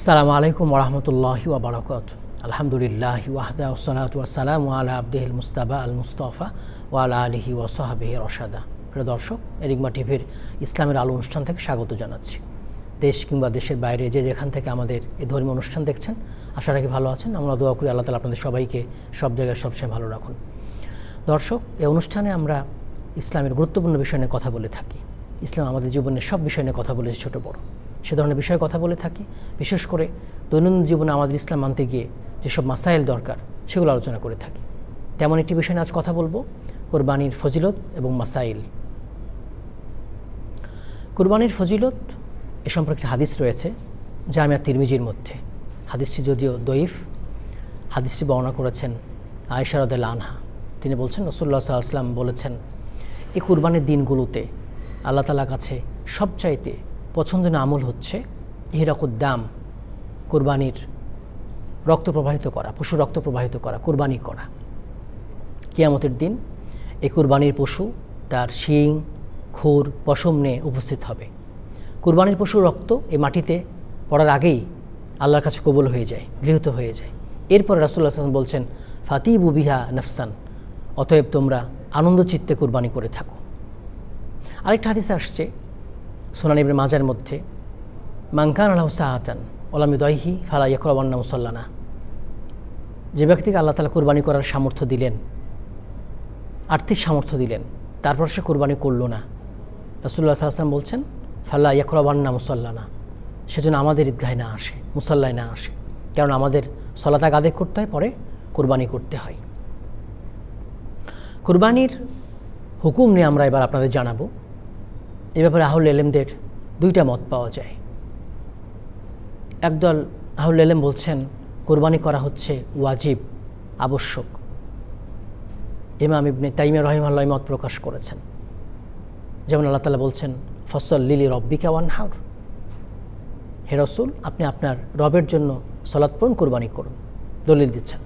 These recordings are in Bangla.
আসসালামু আলাইকুম ওরহমতুল্লাহি ওয়া বারাকাতুহু। আলহামদুলিল্লাহি ওয়াহদা ওয়াসসালাতু ওয়াসসালামু আলা আবদিহিল মুস্তাবা আল মুস্তাফা ওয়া আলা আলিহি ওয়া সাহবিহি রশাদা। প্রিয় দর্শক, এরিগমা টিভির ইসলামের আলো অনুষ্ঠান থেকে স্বাগত জানাচ্ছি। দেশ কিংবা দেশের বাইরে যে যেখান থেকে আমাদের এই ধর্মীয় অনুষ্ঠান দেখছেন, আশা রাখি ভালো আছেন। আমরা দোয়া করি আল্লাহ তাআলা আপনাদের সবাইকে সব জায়গায় সবসময় ভালো রাখুন। দর্শক, এই অনুষ্ঠানে আমরা ইসলামের গুরুত্বপূর্ণ বিষয় নিয়ে কথা বলে থাকি। ইসলাম আমাদের জীবনের সব বিষয় নিয়ে কথা বলেছে, ছোট বড় সে ধরনের বিষয়ে কথা বলে থাকি। বিশেষ করে দৈনন্দিন জীবনে আমাদের ইসলাম মানতে গিয়ে যেসব মাসাইল দরকার সেগুলো আলোচনা করে থাকি। তেমন একটি বিষয় নিয়ে আজ কথা বলবো, কোরবানির ফজিলত এবং মাসাইল। কোরবানির ফজিলত এ সম্পর্কে একটি হাদিস রয়েছে জামিয়া তিরমিজির মধ্যে। হাদিসটি যদিও দঈফ, হাদিসটি বর্ণনা করেছেন আয়েশা রাদিয়াল্লাহু আনহা। তিনি বলছেন, রাসূলুল্লাহ সাল্লাল্লাহু আলাইহি ওয়াসাল্লাম বলেছেন, এই কোরবানির দিনগুলোতে আল্লাহ তাআলার কাছে সবচাইতে পছন্দনীয় আমল হচ্ছে ইহরাকুদ্দাম, কোরবানির রক্ত প্রবাহিত করা, পশু রক্ত প্রবাহিত করা, কোরবানি করা। কিয়ামতের দিন এই কোরবানির পশু তার শিং, খুর, পশম নিয়ে উপস্থিত হবে। কোরবানির পশুর রক্ত এই মাটিতে পড়ার আগেই আল্লাহর কাছে কবুল হয়ে যায়, গৃহীত হয়ে যায়। এরপরে রাসূলুল্লাহ সাল্লাল্লাহু আলাইহি ওয়াসাল্লাম বলছেন, ফাতিবু বিহা নাফসান, অতএব তোমরা আনন্দ চিত্তে কোরবানি করে থাকো। আরেকটা হাদিসে আসছে সুনান ইবনে মাজার মধ্যে, মান কানা লাহু সাআতান ওয়া লাম ইউদাইহি ফালা ইয়াকরাবান্না মুসাল্লানা। যে ব্যক্তিকে আল্লাহ তাআলা কোরবানি করার সামর্থ্য দিলেন, আর্থিক সামর্থ্য দিলেন, তারপর সে কোরবানি করলো না, রাসূলুল্লাহ সাল্লাল্লাহু আলাইহি ওয়াসাল্লাম বলছেন, ফালা ইয়াকরাবান্না মুসাল্লানা, সেজন্য আমাদের ঈদগাহে না আসে, মুসাল্লায় না আসে। কারণ আমাদের সালাত আগে আদায় করতে হয়, পরে কোরবানি করতে হয়। কোরবানির হুকুম নিয়ে আমরা এবার আপনাদের জানাবো। এ ব্যাপারে আহলে ইলমদের দুইটা মত পাওয়া যায়। একদল আহলে ইলম বলছেন কোরবানি করা হচ্ছে ওয়াজিব, আবশ্যক। ইমাম ইবনে তাইমিয়া রাহিমাহুল্লাহ মত প্রকাশ করেছেন। যেমন আল্লাহ তাআলা বলছেন, ফসল্লি লিরাব্বিকা ওয়ানহার, হে রাসূল আপনি আপনার রবের জন্য সালাত পড়ুন, কোরবানি করুন, দলিল দিচ্ছেন।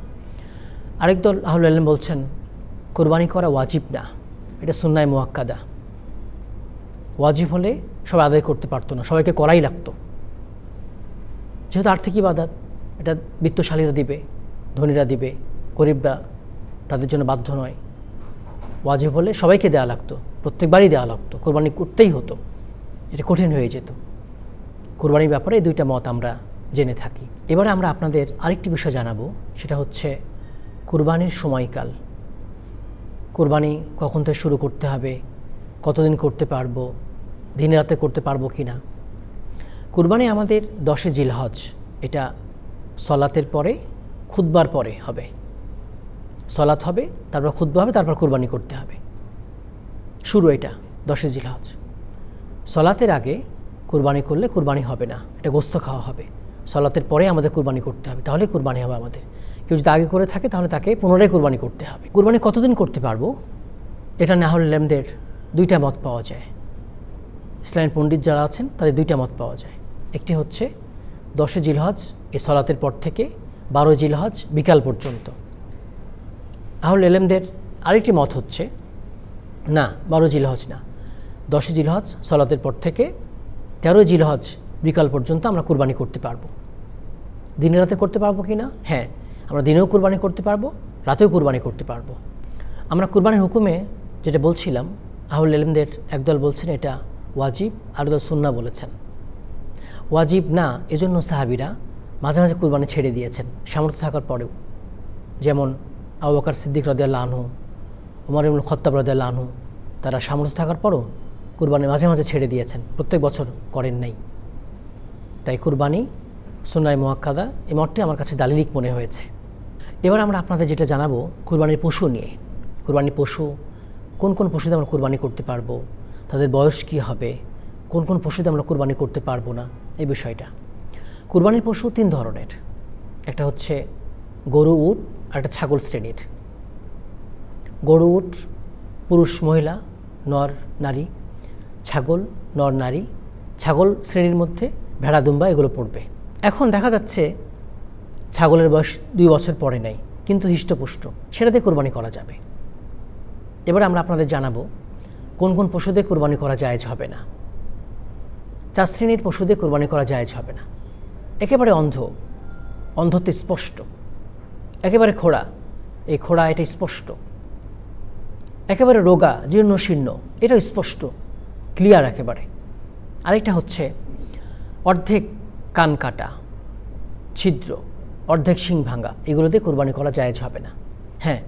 আরেক দল আহলে ইলম বলছেন কোরবানি করা ওয়াজিব না, এটা সুন্নায়ে মুআক্কাদা। ওয়াজিব হলে সবাই আদায় করতে পারতো না, সবাইকে করাই লাগতো। যেহেতু আর্থিক ইবাদত, এটা বিত্তশালীরা দিবে, ধনীরা দিবে, গরিবরা তাদের জন্য বাধ্য নয়। ওয়াজিব হলে সবাইকে দেওয়া লাগতো, প্রত্যেকবারই দেওয়া লাগতো, কোরবানি করতেই হতো, এটা কঠিন হয়ে যেত। কোরবানির ব্যাপারে এই দুইটা মত আমরা জেনে থাকি। এবারে আমরা আপনাদের আরেকটি বিষয় জানাবো, সেটা হচ্ছে কোরবানির সময়কাল। কোরবানি কখন থেকে শুরু করতে হবে, কতদিন করতে পারবো, দিনে রাতে করতে পারবো কি না। কুরবানি আমাদের 10 জিলহজ, এটা সলাতের পরে, খুতবার পরে হবে। সলাত হবে, তারপর খুতবা হবে, তারপর কুরবানি করতে হবে। শুরু এটা 10 জিলহজ। সলাতের আগে কুরবানি করলে কুরবানি হবে না, এটা গোস্ত খাওয়া হবে। সলাতের পরে আমাদের কুরবানি করতে হবে, তাহলে কুরবানি হবে আমাদের। কেউ যদি আগে করে থাকে তাহলে তাকে পুনরায় কুরবানি করতে হবে। কুরবানি কতদিন করতে পারবো, এটা আহলে ইলমদের দুইটা মত পাওয়া যায়। ইসলামের পণ্ডিত যারা আছেন তাদের দুইটা মত পাওয়া যায়। একটি হচ্ছে 10 জিলহজ, এই সলাতের পর থেকে 12 জিলহজ বিকাল পর্যন্ত। আহলে ইলমদের আরেকটি মত হচ্ছে না, 12 জিলহজ না, 10 জিলহজ সলাতের পর থেকে 13 জিলহজ বিকাল পর্যন্ত আমরা কুরবানি করতে পারবো। দিনে রাতে করতে পারবো কি না? হ্যাঁ, আমরা দিনেও কুরবানি করতে পারবো, রাতেও কুরবানি করতে পারবো। আমরা কুরবানির হুকুমে যেটা বলছিলাম, আহলে ইলমদের একদল বলছেন এটা ওয়াজিব, আর দল সুন্নাহ বলেছেন। ওয়াজিব না, এজন্য সাহাবীরা মাঝে মাঝে কুরবানি ছেড়ে দিয়েছেন সামর্থ্য থাকার পরেও। যেমন আবু বকর সিদ্দিক রাদিয়াল্লাহু আনহু, ওমর ইবনে খাত্তাব রাদিয়াল্লাহু আনহু, তারা সামর্থ্য থাকার পরও কুরবানি মাঝে মাঝে ছেড়ে দিয়েছেন, প্রত্যেক বছর করেন নাই। তাই কুরবানি সুন্নায়ে মুআক্কাদা, এই মতটি আমার কাছে দালিলিক মনে হয়েছে। এবার আমরা আপনাদের যেটা জানাবো কুরবানির পশু নিয়ে। কুরবানির পশু, কোন কোন পশুতে আমরা কুরবানি করতে পারবো, তাদের বয়স কী হবে, কোন কোন পশুতে আমরা কুরবানি করতে পারবো না, এই বিষয়টা। কুরবানির পশু 3 ধরনের। একটা হচ্ছে গরু, উট, আর একটা ছাগল শ্রেণীর। গরু, উট পুরুষ মহিলা, নর নারী। ছাগল নর নারী। ছাগল শ্রেণীর মধ্যে ভেড়া, দুম্বা এগুলো পড়বে। এখন দেখা যাচ্ছে ছাগলের বয়স 2 বছর পরে নাই, কিন্তু হৃষ্টপুষ্ট, সেটাতে কোরবানি করা যাবে। এবার আমরা আপনাদের জানাবো কোন কোন পশুদের কোরবানি করা জায়েজ হবে না। 4 শ্রেণীর পশুদের কোরবানি করা জায়েজ হবে না। একেবারে অন্ধ, অন্ধত্ব স্পষ্ট। একেবারে খোড়া, এই খোড়া এটা স্পষ্ট। একেবারে রোগা, জীর্ণ শীর্ণ, এটাও স্পষ্ট, ক্লিয়ার একেবারে। আরেকটা হচ্ছে অর্ধেক কান কাটা, ছিদ্র, অর্ধেক শিং ভাঙা, এগুলোতে কোরবানি করা জায়েজ হবে না। হ্যাঁ,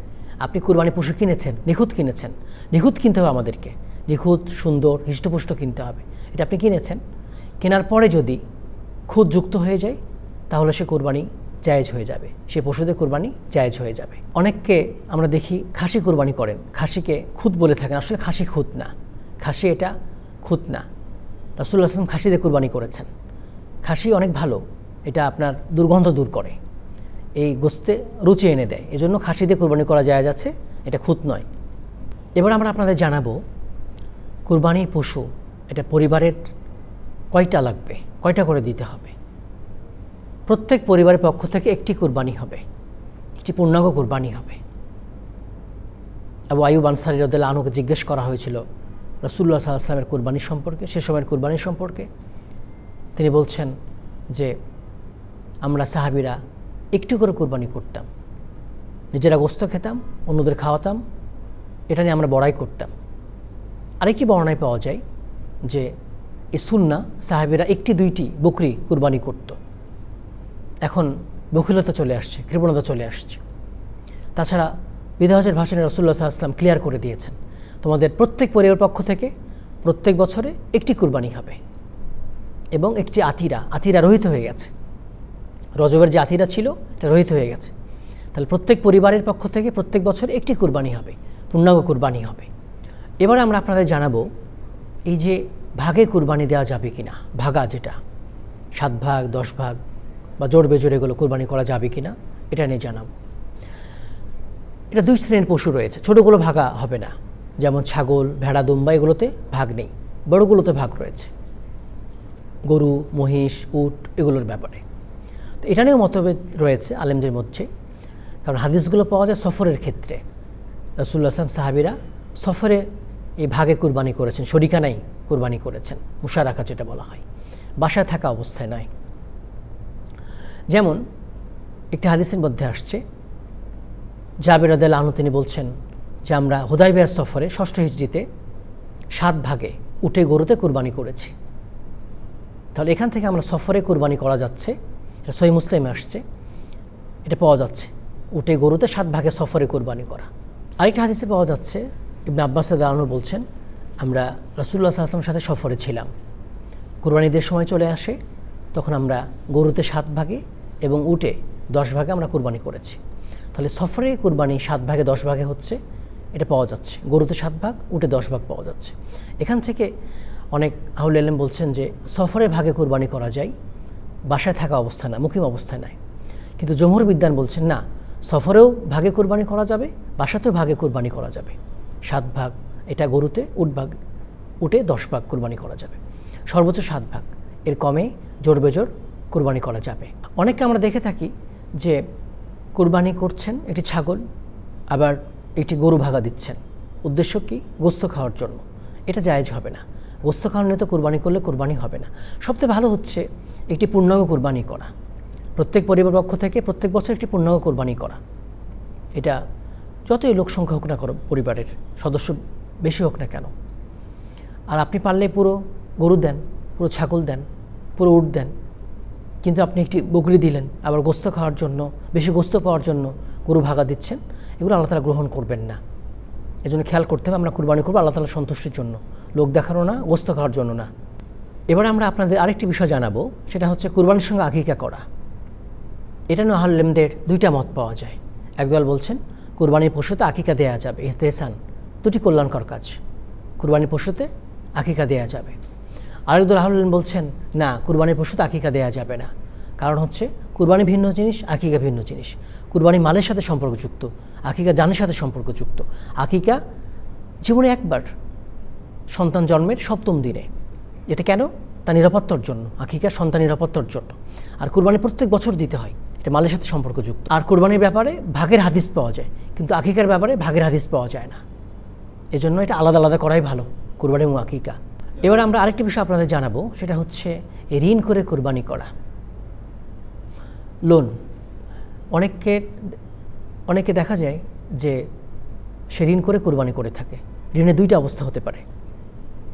আপনি কোরবানি পশু কিনেছেন, নিখুঁত কিনেছেন, নিখুঁত কিনতে হবে আমাদেরকে, নিখুঁত সুন্দর হৃষ্টপুষ্ট কিনতে হবে। এটা আপনি কিনেছেন, কেনার পরে যদি খুদ যুক্ত হয়ে যায় তাহলে সে কোরবানি জায়েজ হয়ে যাবে, সে পশুদের কোরবানি জায়েজ হয়ে যাবে। অনেককে আমরা দেখি খাসি কোরবানি করেন, খাসিকে খুদ বলে থাকেন, আসলে খাসি খুদ না, খাসি এটা খুদ না। রাসূলুল্লাহ সাল্লাল্লাহু আলাইহি ওয়াসাল্লাম খাসিদের কোরবানি করেছেন। খাসি অনেক ভালো, এটা আপনার দুর্গন্ধ দূর করে, এই গোস্তে রুচি এনে দেয়, এজন্য খাসিদের কোরবানি করা জায়েজ আছে, এটা খুদ নয়। এবার আমরা আপনাদের জানাবো কোরবানির পশু এটা পরিবারের কয়টা লাগবে, কয়টা করে দিতে হবে। প্রত্যেক পরিবারের পক্ষ থেকে একটি কোরবানি হবে, একটি পূর্ণাঙ্গ কোরবানি হবে। আবু আইয়ুব আনসারী রাদিয়াল্লাহু আনহুকে জিজ্ঞেস করা হয়েছিল রাসূলুল্লাহ সাল্লাল্লাহু আলাইহি ওয়াসাল্লামের কোরবানি সম্পর্কে, সে সময়ের কোরবানি সম্পর্কে। তিনি বলছেন যে আমরা সাহাবীরা একটু করে কোরবানি করতাম, নিজেরা গোস্ত খেতাম, অন্যদের খাওয়াতাম, এটা নিয়ে আমরা বড়াই করতাম। আরেকটি বর্ণনায় পাওয়া যায় যে এই সুন্নাহ সাহাবীরা একটি দুইটি বকরি কোরবানি করত। এখন বখিলতা চলে আসছে, কৃপণতা চলে আসছে। তাছাড়া বিদাহজের ভাষণে রাসূলুল্লাহ সাল্লাল্লাহু আলাইহি ওয়াসাল্লাম ক্লিয়ার করে দিয়েছেন, তোমাদের প্রত্যেক পরিবারের পক্ষ থেকে প্রত্যেক বছরে একটি কোরবানি হবে এবং একটি আতিরা রহিত হয়ে গেছে। রজবের যে আতিরা ছিল এটা রহিত হয়ে গেছে। তাহলে প্রত্যেক পরিবারের পক্ষ থেকে প্রত্যেক বছর একটি কোরবানি হবে, পূর্ণাঙ্গ কোরবানি হবে। এবারে আমরা আপনাদের জানাবো এই যে ভাগে কোরবানি দেওয়া যাবে কিনা, ভাগা যেটা 7 ভাগ 10 ভাগ বা জোর বেজোর এগুলো কোরবানি করা যাবে কিনা এটা নিয়ে জানাবো। এটা 2 শ্রেণীর পশু রয়েছে, ছোটোগুলো ভাগা হবে না, যেমন ছাগল, ভেড়া, দুম্বা এগুলোতে ভাগ নেই, বড়গুলোতে ভাগ রয়েছে, গরু, মহিষ, উট এগুলোর ব্যাপারে। তো এটা নিয়েও মতভেদ রয়েছে আলেমদের মধ্যে, কারণ হাদিসগুলো পাওয়া যায় সফরের ক্ষেত্রে। রাসূলুল্লাহ সাল্লাল্লাহু আলাইহি ওয়াসাল্লাম সাহাবীরা সফরে এই ভাগে কুরবানি করেছেন, শরিকানাই কুরবানি করেছেন, মুশারাকা যেটা বলা হয়, বাসায় থাকা অবস্থায় নয়। যেমন একটি হাদিসের মধ্যে আসছে, জাবের রাদিয়াল্লাহু আনহু তিনি বলছেন যে আমরা হুদায়বিয়ার সফরে 6ষ্ঠ হিজরিতে 7 ভাগে উটে গরুতে কুরবানি করেছি। তাহলে এখান থেকে আমরা সফরে কুরবানি করা যাচ্ছে, এটা সহিহ মুসলিমে আসছে, এটা পাওয়া যাচ্ছে উটে গরুতে 7 ভাগে সফরে কুরবানি করা। আরেকটা হাদিসে পাওয়া যাচ্ছে, ইবনে আব্বাস রাদিয়াল্লাহু আনহু বলছেন আমরা রাসূলুল্লাহ সাল্লাল্লাহু আলাইহি ওয়াসাল্লামের সাথে সফরে ছিলাম, কুরবানি ঈদের সময় চলে আসে, তখন আমরা গরুতে 7 ভাগে এবং উটে 10 ভাগে আমরা কুরবানি করেছি। তাহলে সফরে কুরবানি 7 ভাগে 10 ভাগে হচ্ছে, এটা পাওয়া যাচ্ছে, গরুতে 7 ভাগ উটে 10 ভাগ পাওয়া যাচ্ছে। এখান থেকে অনেক আহলে ইলম বলছেন যে সফরে ভাগে কুরবানি করা যায়, বাসায় থাকা অবস্থায় না, মুকিম অবস্থায় নাই। কিন্তু জমহুর বিদ্বান বলছেন না, সফরেও ভাগে কুরবানি করা যাবে, বাসাতেও ভাগে কুরবানি করা যাবে। 7 ভাগ এটা গরুতে, উটে 10 ভাগ কুরবানি করা যাবে, সর্বোচ্চ 7 ভাগ, এর কমে জোর বেজোর কুরবানি করা যাবে। অনেককে আমরা দেখে থাকি যে কুরবানি করছেন একটি ছাগল, আবার একটি গরু ভাগা দিচ্ছেন, উদ্দেশ্য কি? গোস্ত খাওয়ার জন্য। এটা জায়েজ হবে না, গোস্ত খাওয়ার নিয়ে তো কুরবানি করলে কুরবানি হবে না। সবচেয়ে ভালো হচ্ছে একটি পূর্ণাঙ্গ কুরবানি করা, প্রত্যেক পরিবার পক্ষ থেকে প্রত্যেক বছর একটি পূর্ণাঙ্গ কুরবানি করা। এটা যতই লোক সংখ্যা হোক না করো, পরিবারের সদস্য বেশি হোক না কেন, আর আপনি পারলে পুরো গরু দেন, পুরো ছাগল দেন, পুরো উট দেন, কিন্তু আপনি একটি বকরি দিলেন, আবার গোস্ত খাওয়ার জন্য, বেশি গোস্ত পাওয়ার জন্য গরু ভাগা দিচ্ছেন, এগুলো আল্লাহ তাআলা গ্রহণ করবেন না। এজন্য খেয়াল করতে হবে আমরা কুরবানি করবো আল্লাহ তাআলার সন্তুষ্টির জন্য, লোক দেখানো না, গোস্ত খাওয়ার জন্য না। এবার আমরা আপনাদের আরেকটি বিষয় জানাবো, সেটা হচ্ছে কুরবানির সঙ্গে আকিকা করা। এটা নিয়ে আহলে ইলমদের 2টা মত পাওয়া যায়। একদল বলছেন কুরবানির পশুতে আকিকা দেয়া যাবে, ইস্তেহসান, 2টি কল্যাণকর কাজ, কুরবানির পশুতে আকিকা দেয়া যাবে। আরেকদল আহলে ইলম বলছেন না, কুরবানির পশুতে আকিকা দেয়া যাবে না, কারণ হচ্ছে কুরবানি ভিন্ন জিনিস, আকিকা ভিন্ন জিনিস। কুরবানি মালের সাথে সম্পর্কযুক্ত, আকিকা জানের সাথে সম্পর্কযুক্ত। আকিকা জীবনে একবার, সন্তান জন্মের 7ম দিনে। এটা কেন? তা নিরাপত্তার জন্য, আকিকা সন্তান নিরাপত্তার জন্য। আর কুরবানি প্রত্যেক বছর দিতে হয়, এটা মালের সাথে সম্পর্কযুক্ত। আর কুরবানির ব্যাপারে ভাগের হাদিস পাওয়া যায়, কিন্তু আকিকার ব্যাপারে ভাগের হাদিস পাওয়া যায় না। এজন্য এটা আলাদা আলাদা করাই ভালো, কুরবানি এবং আকিকা। এবার আমরা আরেকটি বিষয় আপনাদের জানাবো, সেটা হচ্ছে ঋণ করে কুরবানি করা। লোন, অনেকে দেখা যায় যে সে ঋণ করে কোরবানি করে থাকে। ঋণের দুইটা অবস্থা হতে পারে,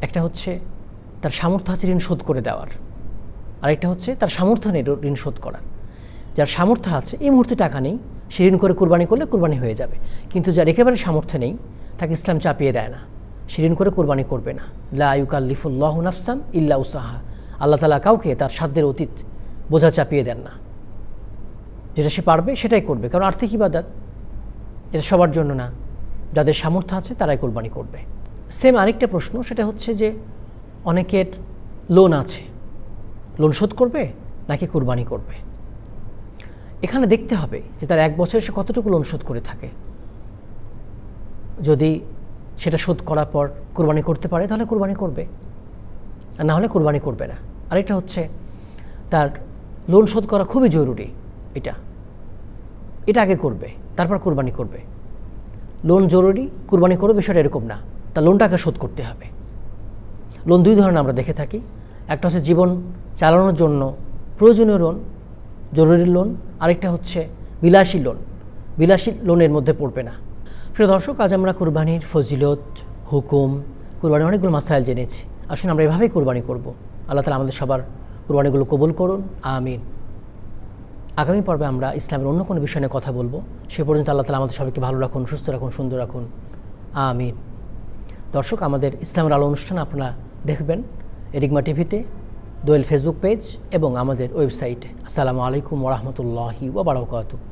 একটা হচ্ছে তার সামর্থ্য আছে ঋণ শোধ করে দেওয়ার, আরেকটা হচ্ছে তার সামর্থ্য নেই ঋণ শোধ করার। যার সামর্থ্য আছে এই মুহূর্তে টাকা নেই, সে ঋণ করে কোরবানি করলে কোরবানি হয়ে যাবে, কিন্তু যার একেবারে সামর্থ্য নেই তাকে ইসলাম চাপিয়ে দেয় না, সে ঋণ করে কোরবানি করবে না। লা ইউকাল্লিফুল্লাহু নাফসান ইল্লা উসাহা, আল্লাহ তাআলা কাউকে তার সাধ্যের অতীত বোঝা চাপিয়ে দেন না, যেটা সে পারবে সেটাই করবে, কারণ আর্থিক ইবাদত এটা সবার জন্য না, যাদের সামর্থ্য আছে তারাই কোরবানি করবে। সেম আরেকটা প্রশ্ন, সেটা হচ্ছে যে অনেকের লোন আছে, লোন শোধ করবে নাকি কোরবানি করবে। এখানে দেখতে হবে যে তার 1 বছরে সে কতটুকু লোন শোধ করে থাকে। যদি সেটা শোধ করার পর কোরবানি করতে পারে তাহলে কোরবানি করবে, আর না হলে কোরবানি করবে না। আরেকটা হচ্ছে তার লোন শোধ করা খুবই জরুরি, এটা আগে করবে তারপর কোরবানি করবে। লোন জরুরি, কোরবানি করবে, বিষয়টা এরকম না, তার লোনটাকে শোধ করতে হবে। লোন 2 ধরনের আমরা দেখে থাকি, একটা হচ্ছে জীবন চালানোর জন্য প্রয়োজনীয় লোন, জরুরি লোন, আরেকটা হচ্ছে বিলাসী লোন। বিলাসী লোনের মধ্যে পড়বে না। প্রিয় দর্শক, আজ আমরা কোরবানির ফজিলত, হুকুম, কোরবানির অনেকগুলো মাসাইল জেনেছি। আসুন আমরা এভাবেই কোরবানি করব। আল্লাহ তাআলা আমাদের সবার কোরবানিগুলো কবুল করুন, আমিন। আগামী পর্বে আমরা ইসলামের অন্য কোনো বিষয় নিয়ে কথা বলবো। সে পর্যন্ত আল্লাহ তাআলা আমাদের সবাইকে ভালো রাখুন, সুস্থ রাখুন, সুন্দর রাখুন, আমিন। দর্শক, আমাদের ইসলামের আলো অনুষ্ঠান আপনারা দেখবেন এরিগমা টিভিতে, দোয়েল ফেসবুক পেজ এবং আমাদের ওয়েবসাইটে। আসসালামু আলাইকুম ওয়া রাহমাতুল্লাহি ওয়া বারাকাতুহু।